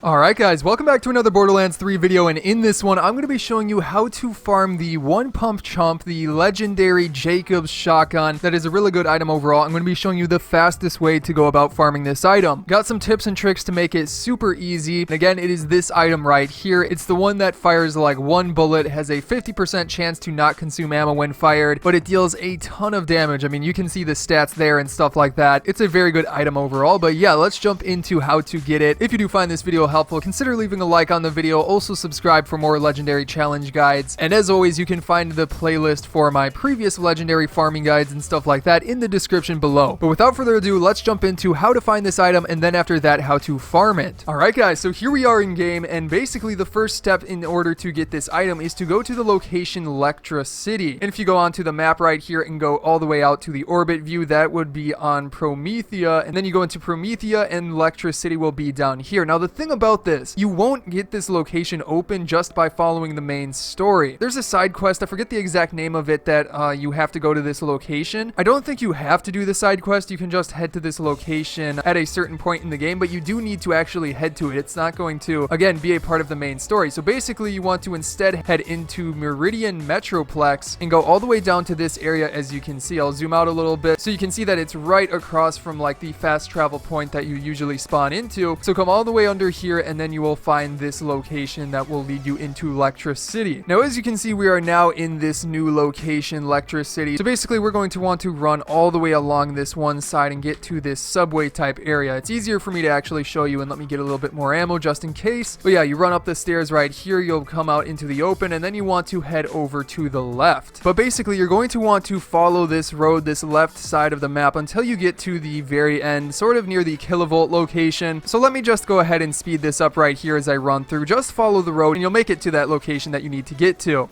Alright guys, welcome back to another Borderlands 3 video, and in this one I'm going to be showing you how to farm the One Pump Chump, the legendary Jakobs shotgun. That is a really good item overall. I'm going to be showing you the fastest way to go about farming this item. Got some tips and tricks to make it super easy. And again, it is this item right here. It's the one that fires like one bullet, has a 50% chance to not consume ammo when fired, but it deals a ton of damage. I mean, you can see the stats there and stuff like that. It's a very good item overall, but yeah, let's jump into how to get it. If you do find this video helpful, consider leaving a like on the video. Also subscribe for more legendary challenge guides, and as always, you can find the playlist for my previous legendary farming guides and stuff like that in the description below. But without further ado, let's jump into how to find this item, and then after that, how to farm it. Alright guys, so here we are in game, and basically the first step in order to get this item is to go to the location Lectra City. And if you go onto the map right here and go all the way out to the orbit view, that would be on Promethea, and then you go into Promethea and Lectra City will be down here. Now the thing about this, you won't get this location open just by following the main story. There's a side quest, I forget the exact name of it, that you have to go to this location. I don't think you have to do the side quest. You can just head to this location at a certain point in the game, but you do need to actually head to it. It's not going to, again, be a part of the main story. So basically, you want to instead head into Meridian Metroplex and go all the way down to this area. As you can see, I'll zoom out a little bit so you can see that it's right across from like the fast travel point that you usually spawn into. So come all the way under here, and then you will find this location that will lead you into Lectra City. Now, as you can see, we are now in this new location, Lectra City. So basically, we're going to want to run all the way along this one side and get to this subway type area. It's easier for me to actually show you, and let me get a little bit more ammo just in case. But yeah, you run up the stairs right here, you'll come out into the open, and then you want to head over to the left. But basically, you're going to want to follow this road, this left side of the map, until you get to the very end, sort of near the kilovolt location. So let me just go ahead and speed this up right here as I run through. Just follow the road and you'll make it to that location that you need to get to.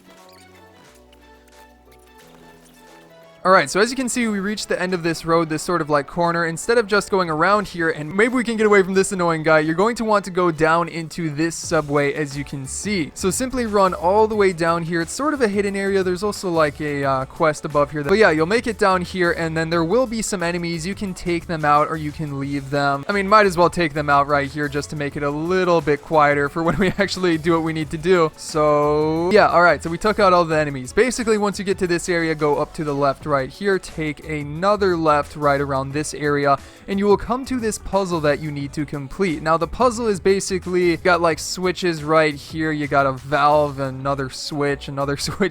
Alright, so as you can see, we reached the end of this road, this sort of like corner. Instead of just going around here, and maybe we can get away from this annoying guy, you're going to want to go down into this subway, as you can see. So simply run all the way down here. It's sort of a hidden area. There's also like a quest above here. But yeah, you'll make it down here, and then there will be some enemies. You can take them out or you can leave them. I mean, might as well take them out right here just to make it a little bit quieter for when we actually do what we need to do. So yeah, alright, so we took out all the enemies. Basically, once you get to this area, go up to the left right here, take another left right around this area, and you will come to this puzzle that you need to complete. Now the puzzle is basically got like switches right here. You got a valve, another switch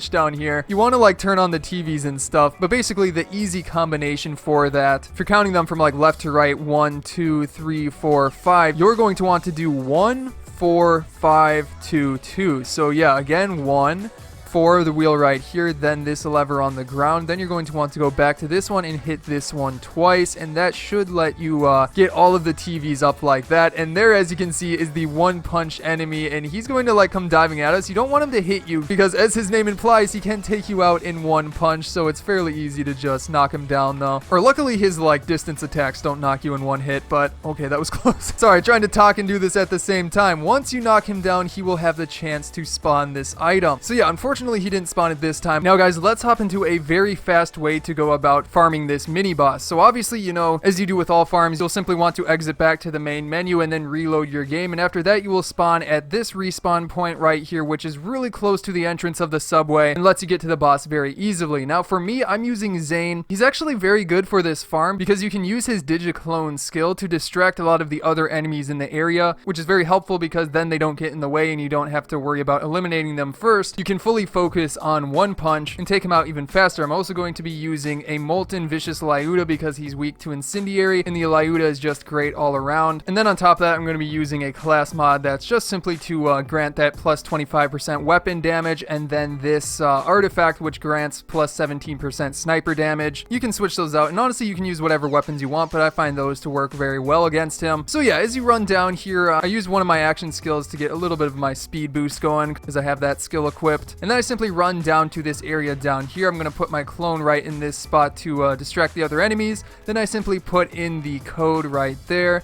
down here. You want to like turn on the TVs and stuff, but basically the easy combination for that, if you're counting them from like left to right, 1 2 3 4 5, you're going to want to do 1 4 5 2 2. So yeah, again, 1 4, the wheel right here, then this lever on the ground. Then you're going to want to go back to this one and hit this one twice, and that should let you get all of the TVs up like that. And there, as you can see, is the one punch enemy, and he's going to like come diving at us. You don't want him to hit you because, as his name implies, he can take you out in one punch, so it's fairly easy to just knock him down though. Or luckily his like distance attacks don't knock you in one hit, but okay, that was close. Sorry, trying to talk and do this at the same time. Once you knock him down, he will have the chance to spawn this item. So yeah, unfortunately he didn't spawn it this time. Now guys, let's hop into a very fast way to go about farming this mini boss. So obviously, you know, as you do with all farms, you'll simply want to exit back to the main menu and then reload your game, and after that you will spawn at this respawn point right here, which is really close to the entrance of the subway and lets you get to the boss very easily. Now for me, I'm using Zane. He's actually very good for this farm because you can use his digiclone skill to distract a lot of the other enemies in the area, which is very helpful because then they don't get in the way and you don't have to worry about eliminating them first. You can fully focus on one punch and take him out even faster. I'm also going to be using a Molten Vicious Lyuda because he's weak to Incendiary, and the Lyuda is just great all around. And then on top of that, I'm going to be using a class mod that's just simply to grant that plus 25% weapon damage, and then this artifact which grants plus 17% sniper damage. You can switch those out, and honestly you can use whatever weapons you want, but I find those to work very well against him. So yeah, as you run down here, I use one of my action skills to get a little bit of my speed boost going because I have that skill equipped, and then I simply run down to this area down here. I'm going to put my clone right in this spot to distract the other enemies. Then I simply put in the code right there.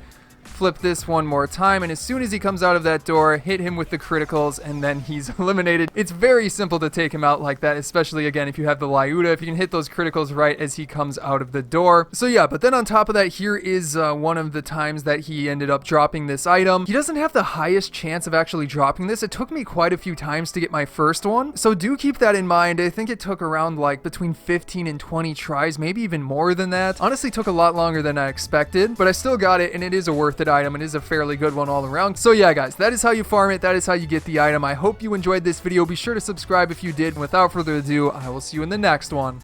flip this one more time, and as soon as he comes out of that door, hit him with the criticals, and then he's eliminated. It's very simple to take him out like that, especially again if you have the Lyuda, if you can hit those criticals right as he comes out of the door. So yeah, but then on top of that, here is one of the times that he ended up dropping this item. He doesn't have the highest chance of actually dropping this. It took me quite a few times to get my first one, so do keep that in mind. I think it took around like between 15 and 20 tries, maybe even more than that. Honestly, took a lot longer than I expected, but I still got it, and it is a worth it item. It is a fairly good one all around. So yeah, guys, that is how you farm it. That is how you get the item. I hope you enjoyed this video. Be sure to subscribe if you did, and without further ado, I will see you in the next one.